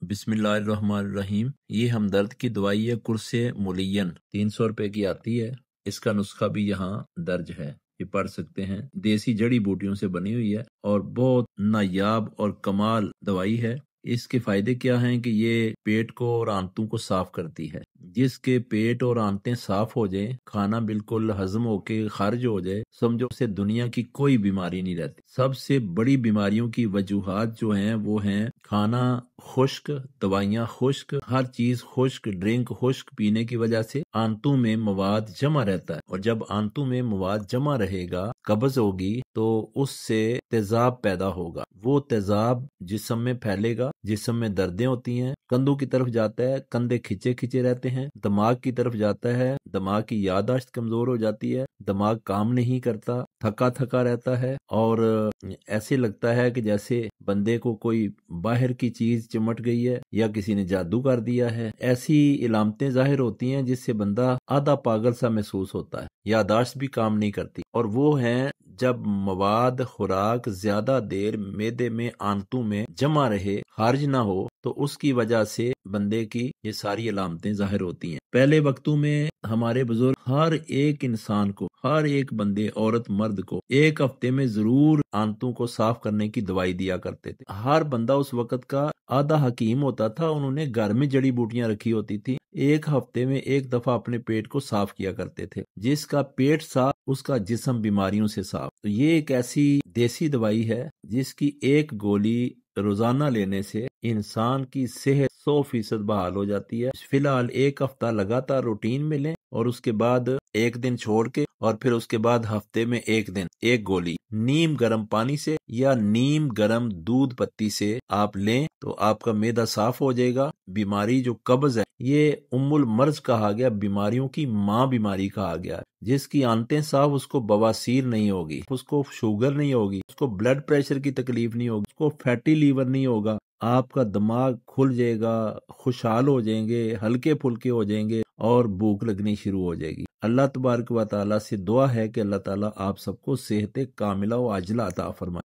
بسم اللہ الرحمن الرحیم۔ یہ ہمدرد کی دوائی ہے قرص ملین، 300 روپے کی آتی ہے۔ اس کا نسخہ بھی یہاں درج ہے، یہ پڑھ سکتے ہیں۔ دیسی جڑی بوٹیوں سے بنی ہوئی ہے اور بہت نایاب اور کمال دوائی ہے۔ اس کے فائدے کیا ہیں کہ یہ پیٹ کو اور آنتوں کو صاف کرتی ہے۔ جس کے پیٹ اور آنتیں صاف ہو جائیں، کھانا بالکل ہضم ہو کے خارج ہو جائے، سمجھو اسے دنیا کی کوئی بیماری نہیں رہتی۔ سب سے بڑی بیماریوں کی وجوہات جو ہیں وہ ہیں کھانا خشک، دوائیاں خشک، ہر چیز خشک، ڈرنک خشک پینے کی وجہ سے آنتوں میں مواد جمع رہتا ہے، اور جب آنتوں میں مواد جمع رہے گا، قبض ہوگی تو اس سے تیزاب پیدا ہوگا۔ وہ تیزاب جسم میں پھیلے گا، جسم میں دردیں ہوتی ہیں، کندھوں کی طرف جاتا ہے، کندھے کھچے کھچے رہتے ہیں، دماغ کی طرف جاتا ہے، دماغ کی یادداشت کمزور ہو جاتی ہے، دماغ کام نہیں کرتا، تھکا تھکا رہتا ہے، اور ایسے لگتا ہے کہ جیسے بندے کو کوئی باہر کی چیز چمٹ گئی ہے یا کسی نے جادو کر دیا ہے۔ ایسی علامتیں ظاہر ہوتی ہیں جس سے بندہ آدھا پاگل سا محسوس ہوتا ہے، یادداشت بھی کام نہیں کرتی، اور وہ ہیں جب مواد خوراک زیادہ دیر معدے میں آنتوں میں جمع رہے، خارج نہ ہو، تو اس کی وجہ سے بندے کی یہ ساری علامتیں ظاہر ہوتی ہیں۔ پہلے وقتوں میں ہمارے بزرگ ہر ایک انسان کو، ہر ایک بندے، عورت مرد کو ایک ہفتے میں ضرور آنتوں کو صاف کرنے کی دوائی دیا کرتے تھے۔ ہر بندہ اس وقت کا آدھا حکیم ہوتا تھا، انہوں نے گھر میں جڑی بوٹیاں رکھی ہوتی تھی، ایک ہفتے میں ایک دفعہ اپنے پیٹ کو صاف کیا کرتے تھے۔ جس کا پیٹ صاف، اس کا جسم بیماریوں سے صاف۔ تو یہ ایک ایسی دیسی دوائی ہے جس کی ایک گولی روزانہ لینے سے انسان کی صحت 100% بحال ہو جاتی ہے۔ فی الحال ایک ہفتہ لگاتار روٹین میں لیں، اور اس کے بعد ایک دن چھوڑ کے، اور پھر اس کے بعد ہفتے میں ایک دن ایک گولی نیم گرم پانی سے یا نیم گرم دودھ پتی سے آپ لیں تو آپ کا معدہ صاف ہو جائے گا۔ بیماری جو قبض ہے، یہ ام المرض کہا گیا، بیماریوں کی ماں بیماری کہا گیا۔ جس کی آنتیں صاف، اس کو بواسیر نہیں ہوگی، اس کو شوگر نہیں ہوگی، اس کو بلڈ پریشر کی تکلیف نہیں ہوگی، اس کو فیٹی لیور نہیں ہوگا۔ آپ کا دماغ کھل جائے گا، خوشحال ہو جائیں گے، ہلکے پھلکے ہو جائیں گے، اور بھوک لگنی شروع ہو جائے گی۔ اللہ تبارک و تعالیٰ سے دعا ہے کہ اللہ تعالیٰ آپ سب کو صحت کاملہ و عاجلہ عطا فرمائے۔